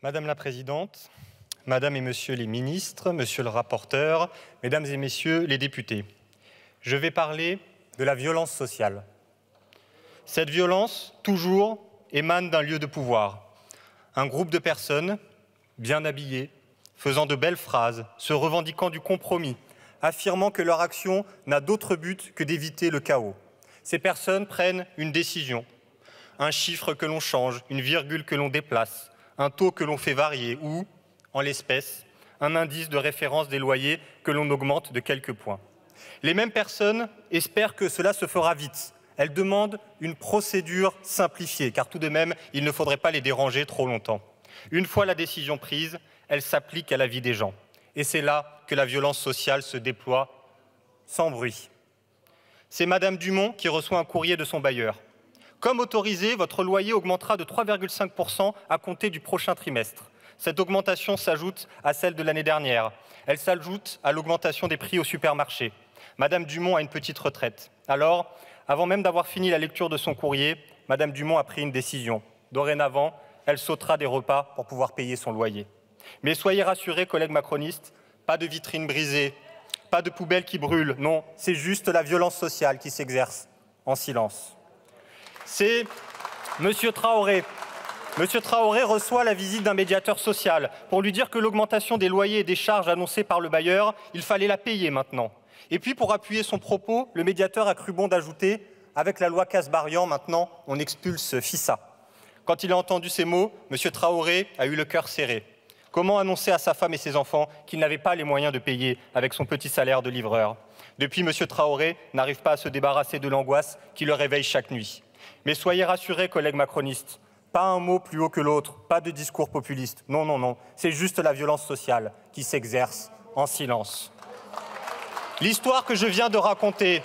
Madame la Présidente, Madame et Monsieur les ministres, Monsieur le rapporteur, Mesdames et Messieurs les députés, je vais parler de la violence sociale. Cette violence, toujours, émane d'un lieu de pouvoir. Un groupe de personnes, bien habillées, faisant de belles phrases, se revendiquant du compromis, affirmant que leur action n'a d'autre but que d'éviter le chaos. Ces personnes prennent une décision, un chiffre que l'on change, une virgule que l'on déplace, un taux que l'on fait varier ou, en l'espèce, un indice de référence des loyers que l'on augmente de quelques points. Les mêmes personnes espèrent que cela se fera vite. Elles demandent une procédure simplifiée, car tout de même, il ne faudrait pas les déranger trop longtemps. Une fois la décision prise, elle s'applique à la vie des gens. Et c'est là que la violence sociale se déploie sans bruit. C'est Madame Dumont qui reçoit un courrier de son bailleur. Comme autorisé, votre loyer augmentera de 3,5% à compter du prochain trimestre. Cette augmentation s'ajoute à celle de l'année dernière. Elle s'ajoute à l'augmentation des prix au supermarché. Madame Dumont a une petite retraite. Alors, avant même d'avoir fini la lecture de son courrier, Madame Dumont a pris une décision. Dorénavant, elle sautera des repas pour pouvoir payer son loyer. Mais soyez rassurés, collègues macronistes, pas de vitrines brisées, pas de poubelles qui brûlent. Non, c'est juste la violence sociale qui s'exerce en silence. C'est Monsieur Traoré. Monsieur Traoré reçoit la visite d'un médiateur social pour lui dire que l'augmentation des loyers et des charges annoncées par le bailleur, il fallait la payer maintenant. Et puis, pour appuyer son propos, le médiateur a cru bon d'ajouter « Avec la loi Kasbarian, maintenant, on expulse Fissa ». Quand il a entendu ces mots, Monsieur Traoré a eu le cœur serré. Comment annoncer à sa femme et ses enfants qu'il n'avait pas les moyens de payer avec son petit salaire de livreur? Depuis, Monsieur Traoré n'arrive pas à se débarrasser de l'angoisse qui le réveille chaque nuit. Mais soyez rassurés, collègues macronistes, pas un mot plus haut que l'autre, pas de discours populiste. Non, non, non, c'est juste la violence sociale qui s'exerce en silence. L'histoire que je viens de raconter,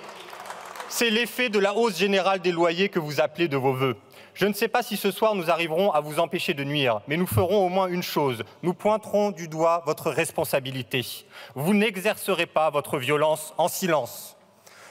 c'est l'effet de la hausse générale des loyers que vous appelez de vos vœux. Je ne sais pas si ce soir nous arriverons à vous empêcher de nuire, mais nous ferons au moins une chose, nous pointerons du doigt votre responsabilité. Vous n'exercerez pas votre violence en silence.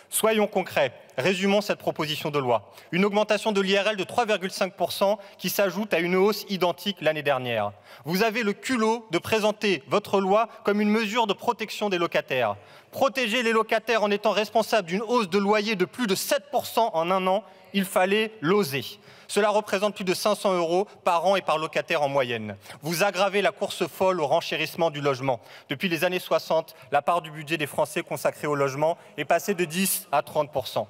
Soyons concrets, résumons cette proposition de loi. Une augmentation de l'IRL de 3,5% qui s'ajoute à une hausse identique l'année dernière. Vous avez le culot de présenter votre loi comme une mesure de protection des locataires. Protéger les locataires en étant responsable d'une hausse de loyer de plus de 7% en un an, il fallait l'oser. Cela représente plus de 500 € par an et par locataire en moyenne. Vous aggravez la course folle au renchérissement du logement. Depuis les années 60, la part du budget des Français consacrée au logement est passée de 10 à 30%.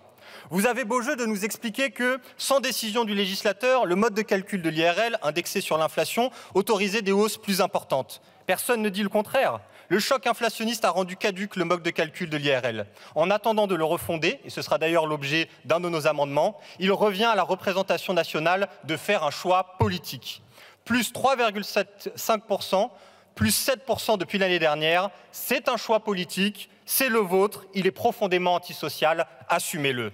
Vous avez beau jeu de nous expliquer que, sans décision du législateur, le mode de calcul de l'IRL, indexé sur l'inflation, autorisait des hausses plus importantes. Personne ne dit le contraire. Le choc inflationniste a rendu caduc le mode de calcul de l'IRL. En attendant de le refonder, et ce sera d'ailleurs l'objet d'un de nos amendements, il revient à la représentation nationale de faire un choix politique. Plus 3,5%, plus 7% depuis l'année dernière, c'est un choix politique, c'est le vôtre, il est profondément antisocial, assumez-le.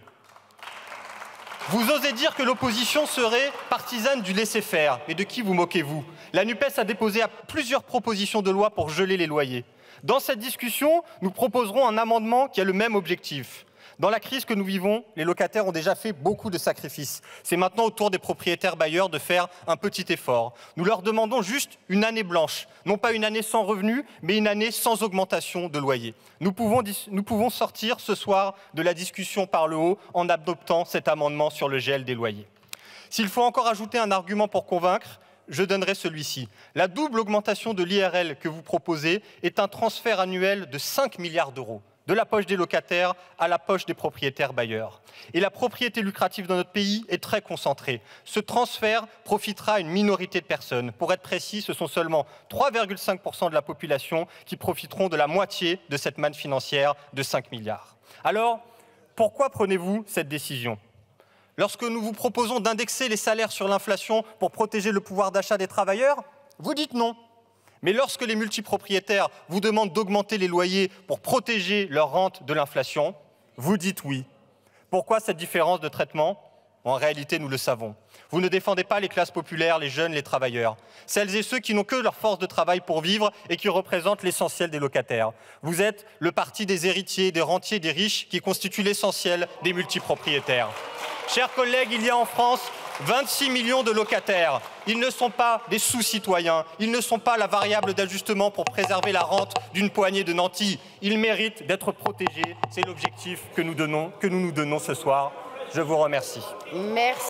Vous osez dire que l'opposition serait partisane du laisser-faire. Mais de qui vous moquez-vous? La NUPES a déposé plusieurs propositions de loi pour geler les loyers. Dans cette discussion, nous proposerons un amendement qui a le même objectif. Dans la crise que nous vivons, les locataires ont déjà fait beaucoup de sacrifices. C'est maintenant au tour des propriétaires bailleurs de faire un petit effort. Nous leur demandons juste une année blanche, non pas une année sans revenus, mais une année sans augmentation de loyer. Nous pouvons sortir ce soir de la discussion par le haut en adoptant cet amendement sur le gel des loyers. S'il faut encore ajouter un argument pour convaincre, je donnerai celui-ci. La double augmentation de l'IRL que vous proposez est un transfert annuel de 5 milliards €. De la poche des locataires à la poche des propriétaires bailleurs. Et la propriété lucrative dans notre pays est très concentrée. Ce transfert profitera à une minorité de personnes. Pour être précis, ce sont seulement 3,5% de la population qui profiteront de la moitié de cette manne financière de 5 milliards. Alors, pourquoi prenez-vous cette décision? Lorsque nous vous proposons d'indexer les salaires sur l'inflation pour protéger le pouvoir d'achat des travailleurs, vous dites non. Mais lorsque les multipropriétaires vous demandent d'augmenter les loyers pour protéger leur rente de l'inflation, vous dites oui. Pourquoi cette différence de traitement? En réalité, nous le savons. Vous ne défendez pas les classes populaires, les jeunes, les travailleurs, celles et ceux qui n'ont que leur force de travail pour vivre et qui représentent l'essentiel des locataires. Vous êtes le parti des héritiers, des rentiers, des riches qui constituent l'essentiel des multipropriétaires. Chers collègues, il y a en France 26 millions de locataires. Ils ne sont pas des sous-citoyens, ils ne sont pas la variable d'ajustement pour préserver la rente d'une poignée de nantis. Ils méritent d'être protégés. C'est l'objectif que nous nous donnons ce soir. Je vous remercie. Merci.